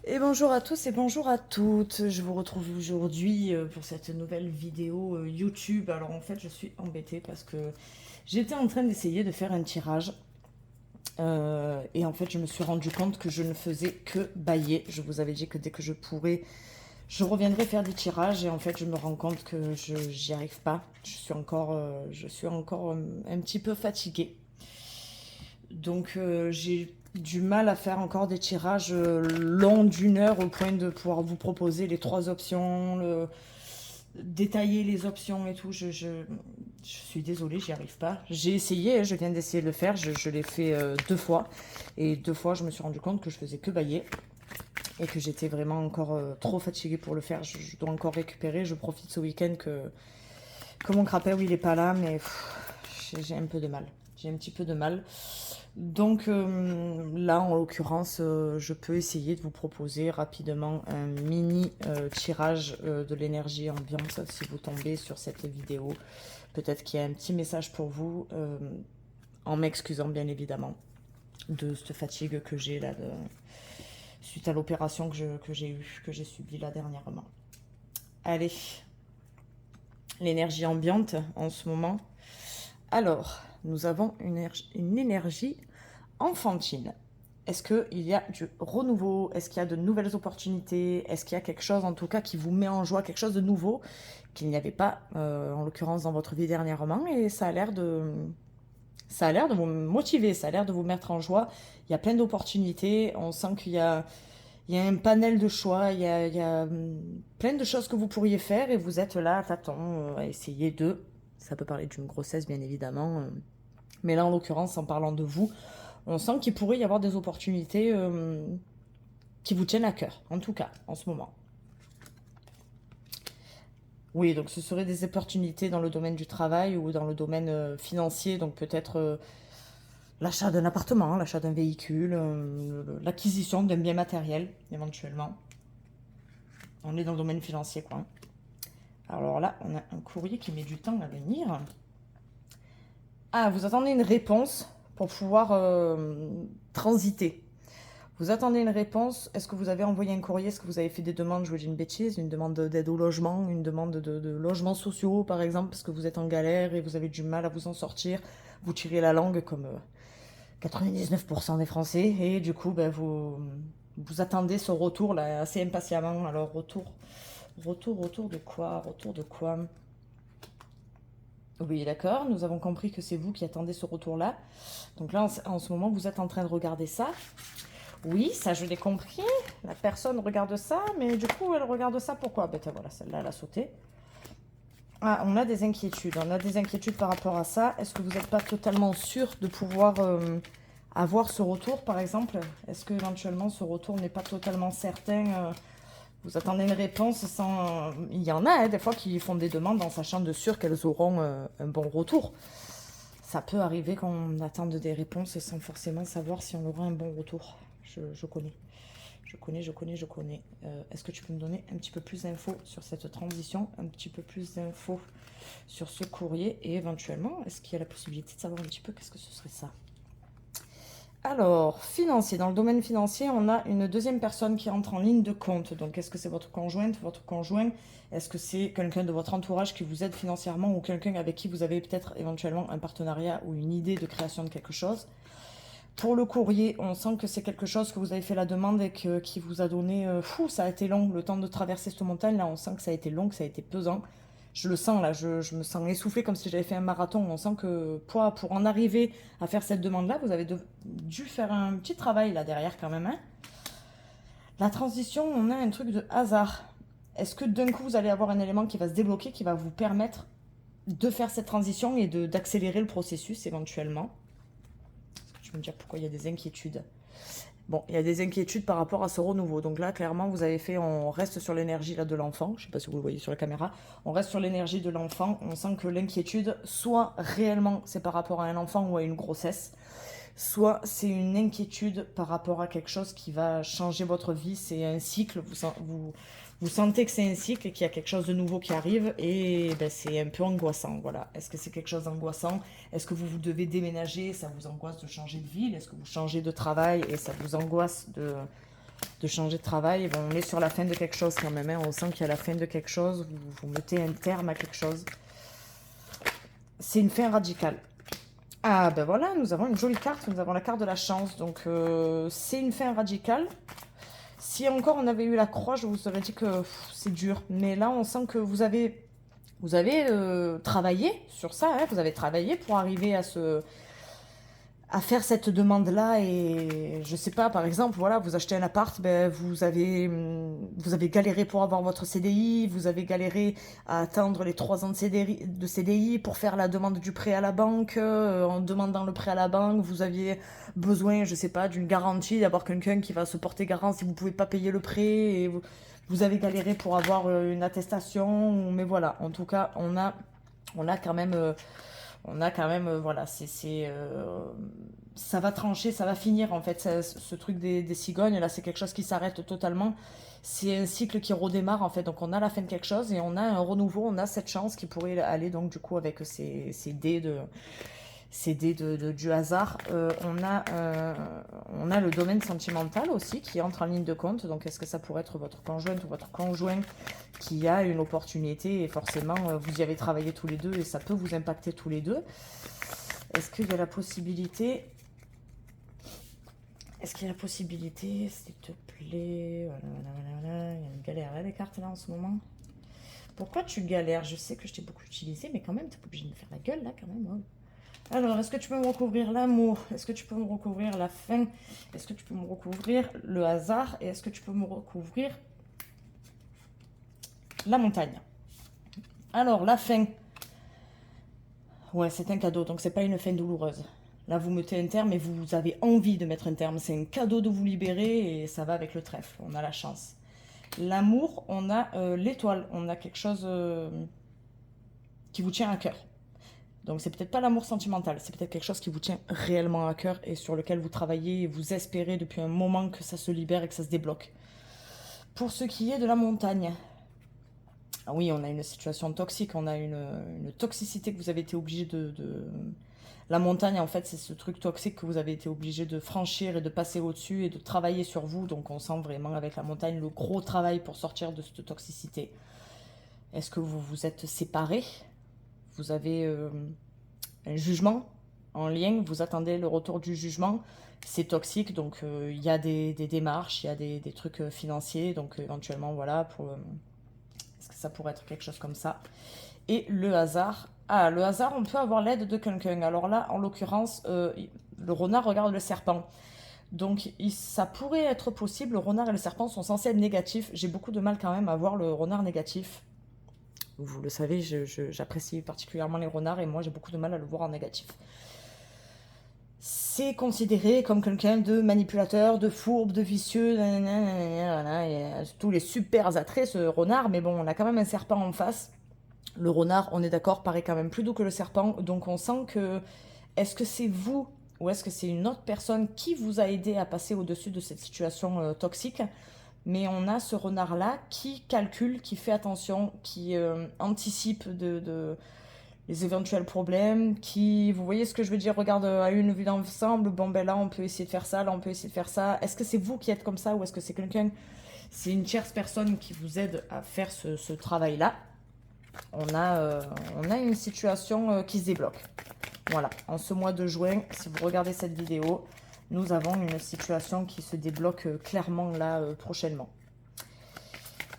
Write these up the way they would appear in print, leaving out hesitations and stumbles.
Et bonjour à tous et bonjour à toutes. Je vous retrouve aujourd'hui pour cette nouvelle vidéo YouTube. Alors en fait, je suis embêtée parce que j'étais en train d'essayer de faire un tirage. Et en fait, je me suis rendu compte que je ne faisais que bailler. Je vous avais dit que dès que je pourrais, je reviendrai faire des tirages. Et en fait, je me rends compte que je j'y arrive pas. Je suis encore un petit peu fatiguée. Donc j'ai du mal à faire encore des tirages longs d'1 heure au point de pouvoir vous proposer les 3 options, détailler les options et tout. Je suis désolée, j'y arrive pas. J'ai essayé, hein, je viens d'essayer de le faire, je l'ai fait 2 fois. Et 2 fois, je me suis rendu compte que je faisais que bailler et que j'étais vraiment encore trop fatiguée pour le faire. Je dois encore récupérer. Je profite ce week-end que mon crapet, oui, il est pas là, mais j'ai un peu de mal. J'ai un petit peu de mal. Donc là, en l'occurrence, je peux essayer de vous proposer rapidement un mini tirage de l'énergie ambiante si vous tombez sur cette vidéo. Peut-être qu'il y a un petit message pour vous, en m'excusant bien évidemment de cette fatigue que j'ai là suite à l'opération que j'ai subie là dernièrement. Allez, l'énergie ambiante en ce moment. Alors, nous avons une énergie enfantine. Est-ce qu'il y a du renouveau? Est-ce qu'il y a de nouvelles opportunités? Est-ce qu'il y a quelque chose en tout cas qui vous met en joie, quelque chose de nouveau qu'il n'y avait pas en l'occurrence dans votre vie dernièrement? Et ça a l'air de vous motiver, ça a l'air de vous mettre en joie. Il y a plein d'opportunités, on sent il y a un panel de choix, il y a plein de choses que vous pourriez faire et vous êtes là à tâtons, à essayer de... Ça peut parler d'une grossesse bien évidemment, mais là en l'occurrence en parlant de vous, on sent qu'il pourrait y avoir des opportunités qui vous tiennent à cœur, en tout cas, en ce moment. Oui, donc ce seraient des opportunités dans le domaine du travail ou dans le domaine financier, donc peut-être l'achat d'un appartement, l'achat d'un véhicule, l'acquisition d'un bien matériel, éventuellement. On est dans le domaine financier, quoi. Alors là, on a un courrier qui met du temps à venir. Ah, vous attendez une réponse pour pouvoir transiter. Vous attendez une réponse. Est-ce que vous avez envoyé un courrier? Est-ce que vous avez fait des demandes? Je vous dis une bêtise. Une demande d'aide au logement, une demande de logements sociaux, par exemple, parce que vous êtes en galère et vous avez du mal à vous en sortir. Vous tirez la langue comme 99% des Français. Et du coup, ben, vous attendez ce retour là assez impatiemment. Alors, retour de quoi? Retour de quoi? Oui, d'accord. Nous avons compris que c'est vous qui attendez ce retour-là. Donc là, en ce moment, vous êtes en train de regarder ça. Oui, ça je l'ai compris. La personne regarde ça, mais du coup, elle regarde ça pourquoi? Ben voilà, celle-là, elle a sauté. Ah, on a des inquiétudes. On a des inquiétudes par rapport à ça. Est-ce que vous n'êtes pas totalement sûr de pouvoir avoir ce retour, par exemple? Est-ce que éventuellement ce retour n'est pas totalement certain? Vous attendez une réponse sans... Il y en a, hein, des fois, qui font des demandes en sachant de sûr qu'elles auront un bon retour. Ça peut arriver qu'on attende des réponses sans forcément savoir si on aura un bon retour. Je connais. Je connais. Est-ce que tu peux me donner un petit peu plus d'infos sur cette transition, un petit peu plus d'infos sur ce courrier et éventuellement, est-ce qu'il y a la possibilité de savoir un petit peu qu'est-ce que ce serait ça? Alors, financier. Dans le domaine financier, on a une deuxième personne qui entre en ligne de compte. Donc, est-ce que c'est votre conjointe, votre conjoint? Est-ce que c'est quelqu'un de votre entourage qui vous aide financièrement ou quelqu'un avec qui vous avez peut-être éventuellement un partenariat ou une idée de création de quelque chose? Pour le courrier, on sent que c'est quelque chose que vous avez fait la demande et qui vous a donné... ça a été long, le temps de traverser cette montagne. Là, on sent que ça a été long, que ça a été pesant. Je le sens, là, je me sens essoufflée comme si j'avais fait un marathon. On sent que pour en arriver à faire cette demande-là, vous avez dû faire un petit travail là derrière quand même. Hein. La transition, on a un truc de hasard. Est-ce que d'un coup, vous allez avoir un élément qui va se débloquer, qui va vous permettre de faire cette transition et d'accélérer le processus éventuellement? Je vais me dire pourquoi il y a des inquiétudes. Bon, il y a des inquiétudes par rapport à ce renouveau. Donc là, clairement, vous avez fait, on reste sur l'énergie là de l'enfant. Je ne sais pas si vous le voyez sur la caméra. On reste sur l'énergie de l'enfant. On sent que l'inquiétude, soit réellement c'est par rapport à un enfant ou à une grossesse, soit c'est une inquiétude par rapport à quelque chose qui va changer votre vie. C'est un cycle. Vous sentez que c'est un cycle et qu'il y a quelque chose de nouveau qui arrive et ben, c'est un peu angoissant. Voilà. Est-ce que c'est quelque chose d'angoissant? Est-ce que vous devez déménager? Ça vous angoisse de changer de ville? Est-ce que vous changez de travail et ça vous angoisse de de changer de travail. Bon, on est sur la fin de quelque chose quand même, hein. On sent qu'il y a la fin de quelque chose, vous mettez un terme à quelque chose. C'est une fin radicale. Ah ben voilà, nous avons une jolie carte, nous avons la carte de la chance, donc c'est une fin radicale. Si encore on avait eu la croix, je vous aurais dit que c'est dur, mais là on sent que vous avez travaillé sur ça, hein, vous avez travaillé pour arriver à faire cette demande-là. Et je sais pas, par exemple, voilà, vous achetez un appart, ben, vous avez galéré pour avoir votre CDI, vous avez galéré à attendre les 3 ans de CDI pour faire la demande du prêt à la banque. En demandant le prêt à la banque, vous aviez besoin, je sais pas, d'une garantie, d'avoir quelqu'un qui va se porter garant si vous pouvez pas payer le prêt. Et vous avez galéré pour avoir une attestation. Mais voilà, en tout cas, on a quand même... voilà, ça va trancher, ça va finir en fait. Ce truc des cigognes, là, c'est quelque chose qui s'arrête totalement. C'est un cycle qui redémarre en fait. Donc on a la fin de quelque chose et on a un renouveau, on a cette chance qui pourrait aller donc du coup avec ces dés du hasard. On a le domaine sentimental aussi qui entre en ligne de compte. Donc est-ce que ça pourrait être votre conjointe ou votre conjoint qui a une opportunité et forcément vous y avez travaillé tous les deux et ça peut vous impacter tous les deux. Est-ce qu'il y a la possibilité... s'il te plaît, voilà, il y a une galère là, les cartes là en ce moment. Pourquoi tu galères? Je sais que je t'ai beaucoup utilisé, mais quand même, t'es pas obligé de me faire la gueule là quand même. Ouais. Alors, est-ce que tu peux me recouvrir l'amour? Est-ce que tu peux me recouvrir la fin? Est-ce que tu peux me recouvrir le hasard? Et est-ce que tu peux me recouvrir la montagne? Alors, la fin. Ouais, c'est un cadeau, donc c'est pas une fin douloureuse. Là, vous mettez un terme et vous avez envie de mettre un terme. C'est un cadeau de vous libérer et ça va avec le trèfle. On a la chance. L'amour, on a l'étoile. On a quelque chose qui vous tient à cœur. Donc, c'est peut-être pas l'amour sentimental. C'est peut-être quelque chose qui vous tient réellement à cœur et sur lequel vous travaillez et vous espérez depuis un moment que ça se libère et que ça se débloque. Pour ce qui est de la montagne... Ah oui, on a une situation toxique, on a une toxicité que vous avez été obligé La montagne, en fait, c'est ce truc toxique que vous avez été obligé de franchir et de passer au-dessus et de travailler sur vous. Donc on sent vraiment avec la montagne le gros travail pour sortir de cette toxicité. Est-ce que vous vous êtes séparés? Vous avez un jugement en lien, vous attendez le retour du jugement. C'est toxique, donc il y a des démarches, il y a des trucs financiers. Donc éventuellement, voilà, est-ce que ça pourrait être quelque chose comme ça? Et le hasard. Ah, le hasard, on peut avoir l'aide de quelqu'un. Alors là, en l'occurrence, le renard regarde le serpent. Donc ça pourrait être possible. Le renard et le serpent sont censés être négatifs. J'ai beaucoup de mal quand même à voir le renard négatif. Vous le savez, j'apprécie particulièrement les renards et moi j'ai beaucoup de mal à le voir en négatif. C'est considéré comme quelqu'un de manipulateur, de fourbe, de vicieux, nanana, et tous les super attraits ce renard, mais bon, on a quand même un serpent en face. Le renard, on est d'accord, paraît quand même plus doux que le serpent, donc on sent que, est-ce que c'est vous ou est-ce que c'est une autre personne qui vous a aidé à passer au-dessus de cette situation toxique? Mais on a ce renard-là qui calcule, qui fait attention, qui anticipe les éventuels problèmes, vous voyez ce que je veux dire, regarde à une vue d'ensemble, bon ben là on peut essayer de faire ça, là on peut essayer de faire ça. Est-ce que c'est vous qui êtes comme ça ou est-ce que c'est quelqu'un, c'est une tierce personne qui vous aide à faire ce travail-là? On a une situation qui se débloque. Voilà, en ce mois de juin, si vous regardez cette vidéo, nous avons une situation qui se débloque clairement là prochainement.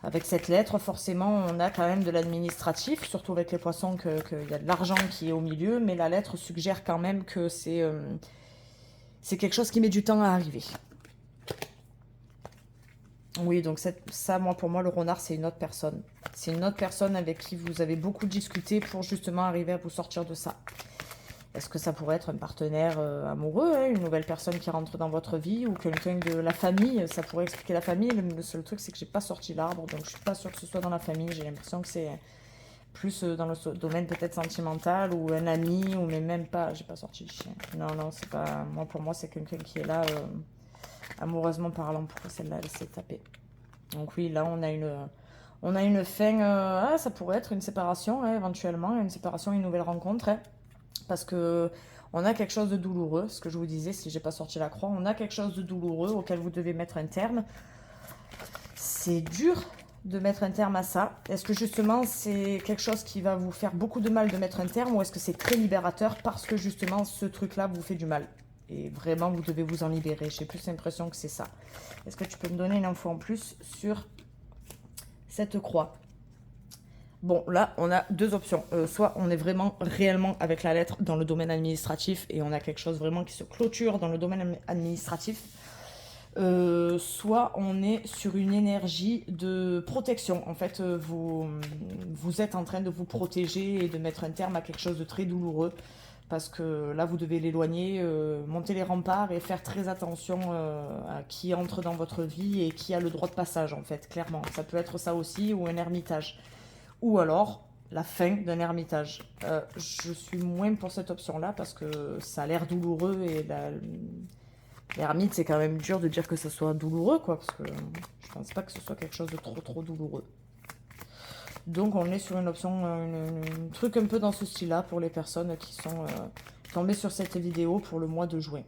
Avec cette lettre, forcément, on a quand même de l'administratif, surtout avec les poissons, qu'il y a de l'argent qui est au milieu, mais la lettre suggère quand même que c'est quelque chose qui met du temps à arriver. Oui, donc ça, pour moi, le renard, c'est une autre personne. C'est une autre personne avec qui vous avez beaucoup discuté pour justement arriver à vous sortir de ça. Est-ce que ça pourrait être un partenaire amoureux, hein, une nouvelle personne qui rentre dans votre vie ou quelqu'un de la famille? Ça pourrait expliquer la famille. Le seul truc, c'est que j'ai pas sorti l'arbre, donc je suis pas sûre que ce soit dans la famille. J'ai l'impression que c'est plus dans le domaine peut-être sentimental ou un ami, ou mais même pas. J'ai pas sorti le chien. Non, c'est pas. Moi, pour moi, c'est quelqu'un qui est là amoureusement parlant. Pourquoi celle-là, elle s'est tapée? Donc oui, là, on a une fin. Ça pourrait être une séparation, hein, éventuellement, une séparation, une nouvelle rencontre. Hein. Parce que on a quelque chose de douloureux, ce que je vous disais, si j'ai pas sorti la croix, on a quelque chose de douloureux auquel vous devez mettre un terme. C'est dur de mettre un terme à ça. Est-ce que justement c'est quelque chose qui va vous faire beaucoup de mal de mettre un terme, ou est-ce que c'est très libérateur parce que justement ce truc-là vous fait du mal et vraiment vous devez vous en libérer? J'ai plus l'impression que c'est ça. Est-ce que tu peux me donner une info en plus sur cette croix? Bon, là, on a deux options. Soit on est vraiment réellement avec la lettre dans le domaine administratif et on a quelque chose vraiment qui se clôture dans le domaine administratif. Soit on est sur une énergie de protection. En fait, vous êtes en train de vous protéger et de mettre un terme à quelque chose de très douloureux. Parce que là, vous devez l'éloigner, monter les remparts et faire très attention à qui entre dans votre vie et qui a le droit de passage, en fait, clairement. Ça peut être ça aussi, ou un ermitage. Ou alors, la fin d'un ermitage. Je suis moins pour cette option-là parce que ça a l'air douloureux et l'ermite, c'est quand même dur de dire que ça soit douloureux, quoi, parce que je pense pas que ce soit quelque chose de trop douloureux. Donc on est sur une option, un truc un peu dans ce style-là pour les personnes qui sont tombées sur cette vidéo pour le mois de juin.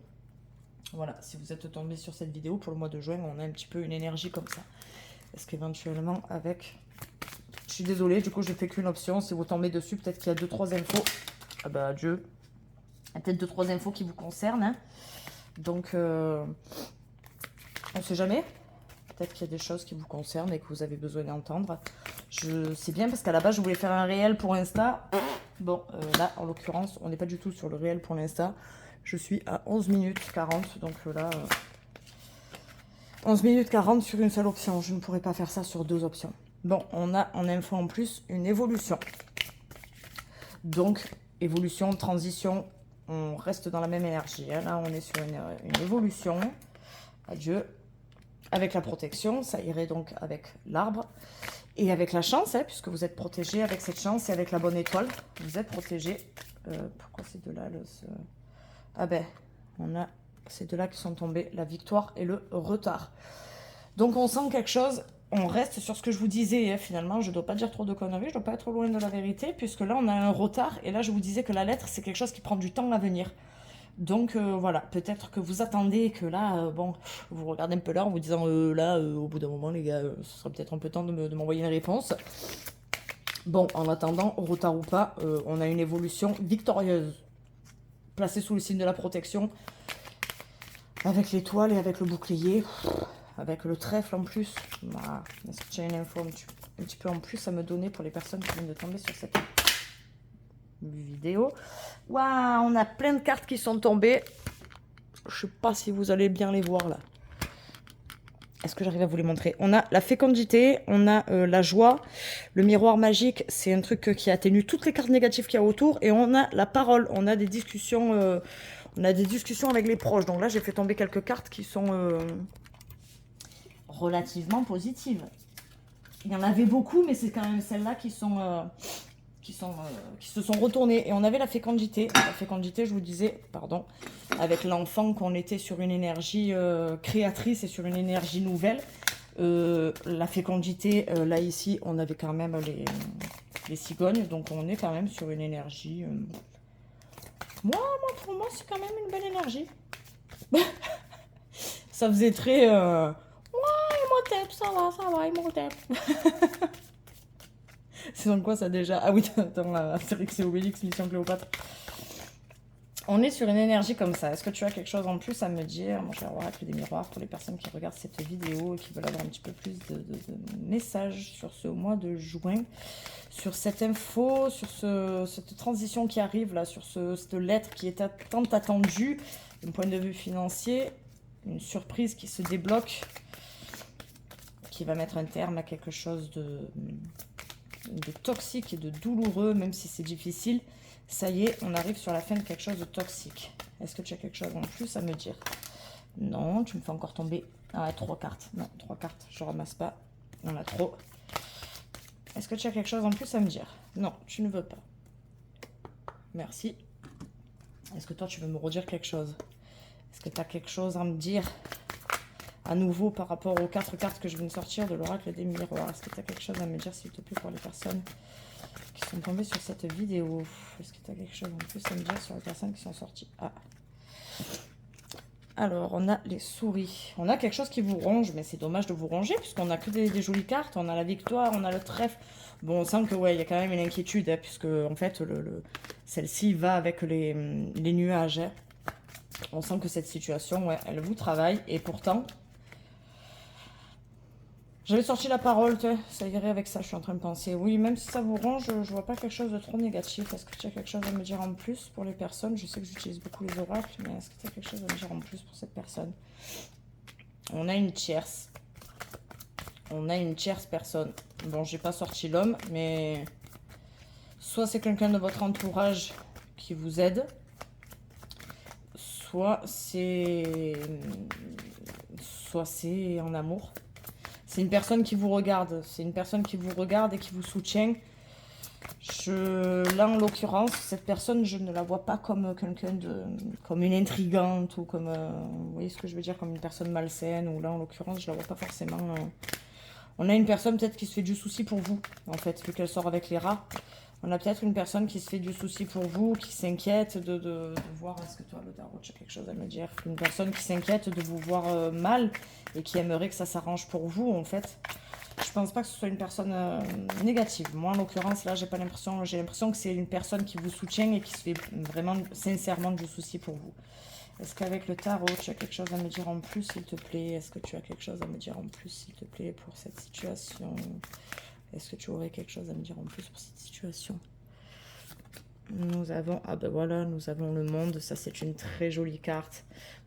Voilà, si vous êtes tombé sur cette vidéo pour le mois de juin, on a un petit peu une énergie comme ça. Est-ce qu'éventuellement avec... Je suis désolée, du coup je fais qu'une option. Si vous tombez dessus, peut-être qu'il y a 2-3 infos. Ah bah adieu. Il y a peut-être 2-3 infos qui vous concernent, hein. Donc, on ne sait jamais. Peut-être qu'il y a des choses qui vous concernent et que vous avez besoin d'entendre. Je sais bien parce qu'à la base, je voulais faire un réel pour Insta. Bon, là, en l'occurrence, on n'est pas du tout sur le réel pour l'Insta. Je suis à 11 minutes 40. Donc là, 11 minutes 40 sur une seule option. Je ne pourrais pas faire ça sur deux options. Bon, on a en info en plus une évolution. Donc, évolution, transition, on reste dans la même énergie. Là, on est sur une évolution. Adieu. Avec la protection, ça irait donc avec l'arbre. Et avec la chance, hein, puisque vous êtes protégé avec cette chance et avec la bonne étoile. Vous êtes protégé. Pourquoi ces deux-là Ah ben, on a ces deux-là qui sont tombés. La victoire et le retard. Donc, on sent quelque chose. On reste sur ce que je vous disais, hein, finalement, je ne dois pas dire trop de conneries, je ne dois pas être loin de la vérité, puisque là, on a un retard, et là, je vous disais que la lettre, c'est quelque chose qui prend du temps à venir. Donc, voilà, peut-être que vous attendez que là, bon, vous regardez un peu là en vous disant, là, au bout d'un moment, les gars, ce sera peut-être un peu temps de m'envoyer une réponse. Bon, en attendant, retard ou pas, on a une évolution victorieuse, placée sous le signe de la protection, avec l'étoile et avec le bouclier. Avec le trèfle en plus. Voilà. Est-ce que tu as une info un petit peu en plus à me donner pour les personnes qui viennent de tomber sur cette vidéo? Waouh, on a plein de cartes qui sont tombées. Je sais pas si vous allez bien les voir là. Est-ce que j'arrive à vous les montrer? On a la fécondité, on a la joie, le miroir magique, c'est un truc qui atténue toutes les cartes négatives qu'il y a autour, et on a la parole, on a des discussions, avec les proches. Donc là, j'ai fait tomber quelques cartes qui sont relativement positives. Il y en avait beaucoup, mais c'est quand même celles-là qui se sont retournées. Et on avait la fécondité. La fécondité, je vous disais, pardon, avec l'enfant, qu'on était sur une énergie créatrice et sur une énergie nouvelle. La fécondité, là ici, on avait quand même les cigognes, donc on est quand même sur une énergie. Moi, pour moi, c'est quand même une belle énergie. Ça faisait très. Imhotep, ça va, Imhotep. C'est dans quoi ça déjà? Ah oui, dans Astérix et Obélix, Mission Cléopâtre. On est sur une énergie comme ça. Est-ce que tu as quelque chose en plus à me dire? Moi, je vais avoir des miroirs pour les personnes qui regardent cette vidéo et qui veulent avoir un petit peu plus de messages sur ce mois de juin, sur cette info, sur cette transition qui arrive là, sur cette lettre qui est tant attendue d'un point de vue financier, une surprise qui se débloque, qui va mettre un terme à quelque chose de toxique et de douloureux, même si c'est difficile. Ça y est, on arrive sur la fin de quelque chose de toxique. Est-ce que tu as quelque chose en plus à me dire? Non, tu me fais encore tomber. Ah, 3 cartes. Non, 3 cartes, je ramasse pas. On a trop. Est-ce que tu as quelque chose en plus à me dire? Non, tu ne veux pas. Merci. Est-ce que toi, tu veux me redire quelque chose? Est-ce que tu as quelque chose à me dire à nouveau par rapport aux 4 cartes que je viens de sortir de l'oracle des miroirs? Est-ce que tu as quelque chose à me dire, s'il te plaît, pour les personnes qui sont tombées sur cette vidéo? Est-ce que tu as quelque chose en plus à me dire sur les personnes qui sont sorties? Ah. Alors, on a les souris. On a quelque chose qui vous ronge, mais c'est dommage de vous ronger, puisqu'on a que des jolies cartes. On a la victoire, on a le trèfle. Bon, on sent que, ouais, il y a quand même une inquiétude, hein, puisque, en fait, celle-ci va avec les nuages. Hein. On sent que cette situation, ouais, elle vous travaille. Et pourtant, j'avais sorti la parole, ça irait avec ça, je suis en train de penser. Oui, même si ça vous ronge, je vois pas quelque chose de trop négatif. Est-ce que tu as quelque chose à me dire en plus pour les personnes? Je sais que j'utilise beaucoup les oracles, mais est-ce que tu as quelque chose à me dire en plus pour cette personne? On a une tierce. On a une tierce personne. Bon, j'ai pas sorti l'homme, mais soit c'est quelqu'un de votre entourage qui vous aide, soit c'est en amour. C'est une personne qui vous regarde. C'est une personne qui vous regarde et qui vous soutient. Là, en l'occurrence, cette personne, je ne la vois pas comme quelqu'un de... comme une intrigante ou comme... vous voyez ce que je veux dire? Comme une personne malsaine. Ou là, en l'occurrence, je la vois pas forcément... On a une personne peut-être qui se fait du souci pour vous, en fait, vu qu'elle sort avec les rats. On a peut-être une personne qui se fait du souci pour vous, qui s'inquiète de voir, est-ce que toi, le tarot, tu as quelque chose à me dire? Une personne qui s'inquiète de vous voir mal et qui aimerait que ça s'arrange pour vous, en fait. Je pense pas que ce soit une personne négative. Moi, en l'occurrence, là, j'ai l'impression que c'est une personne qui vous soutient et qui se fait vraiment, sincèrement, du souci pour vous. Est-ce qu'avec le tarot, tu as quelque chose à me dire en plus, s'il te plaît? Est-ce que tu as quelque chose à me dire en plus, s'il te plaît, pour cette situation? Est-ce que tu aurais quelque chose à me dire en plus pour cette situation? Nous avons, ah ben voilà, nous avons le monde. Ça, c'est une très jolie carte.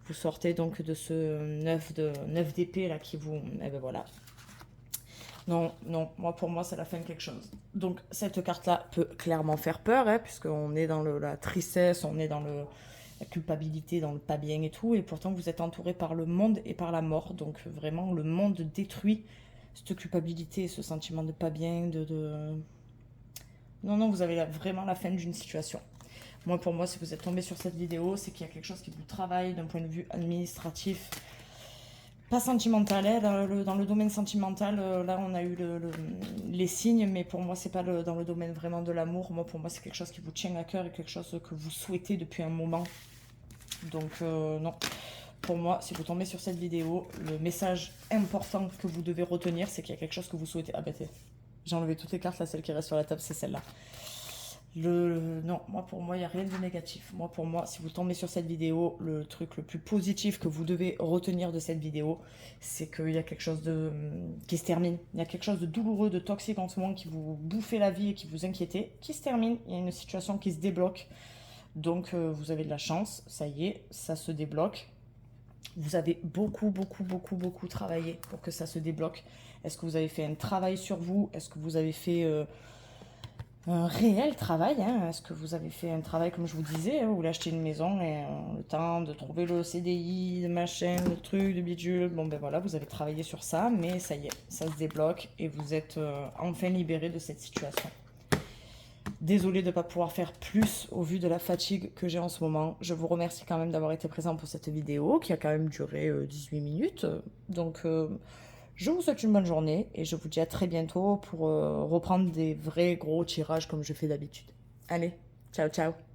Vous sortez donc de ce 9 d'épée là qui vous... Eh ben voilà. Non, non, pour moi, c'est la fin de quelque chose. Donc, cette carte-là peut clairement faire peur, hein, puisqu'on est dans la tristesse, on est dans la culpabilité, dans le pas bien et tout, et pourtant, vous êtes entouré par le monde et par la mort. Donc, vraiment, le monde détruit cette culpabilité, ce sentiment de pas bien, Non, non, vous avez vraiment la fin d'une situation. Moi, pour moi, si vous êtes tombé sur cette vidéo, c'est qu'il y a quelque chose qui vous travaille d'un point de vue administratif, pas sentimental, hein, dans le domaine sentimental, là on a eu les signes, mais pour moi c'est pas dans le domaine vraiment de l'amour. Moi, pour moi, c'est quelque chose qui vous tient à cœur et quelque chose que vous souhaitez depuis un moment. Donc non, pour moi, si vous tombez sur cette vidéo, le message important que vous devez retenir, c'est qu'il y a quelque chose que vous souhaitez. Ah bah j'ai enlevé toutes les cartes, là, celle qui reste sur la table, c'est celle-là. Non, pour moi, il n'y a rien de négatif. Moi, pour moi, si vous tombez sur cette vidéo, le truc le plus positif que vous devez retenir de cette vidéo, c'est qu'il y a quelque chose qui se termine. Il y a quelque chose de douloureux, de toxique en ce moment qui vous bouffait la vie et qui vous inquiétait, qui se termine. Il y a une situation qui se débloque. Donc, vous avez de la chance. Ça y est, ça se débloque. Vous avez beaucoup, beaucoup, beaucoup, beaucoup travaillé pour que ça se débloque. Est-ce que vous avez fait un travail sur vous? Est-ce que vous avez fait... un réel travail, hein. Est-ce que vous avez fait un travail comme je vous disais, hein, vous voulez acheter une maison et le temps de trouver le CDI, le machin, le truc, le bidule, bon ben voilà, vous avez travaillé sur ça, mais ça y est, ça se débloque et vous êtes enfin libéré de cette situation. Désolée de ne pas pouvoir faire plus au vu de la fatigue que j'ai en ce moment. Je vous remercie quand même d'avoir été présent pour cette vidéo qui a quand même duré 18 minutes. Donc je vous souhaite une bonne journée et je vous dis à très bientôt pour reprendre des vrais gros tirages comme je fais d'habitude. Allez, ciao ciao.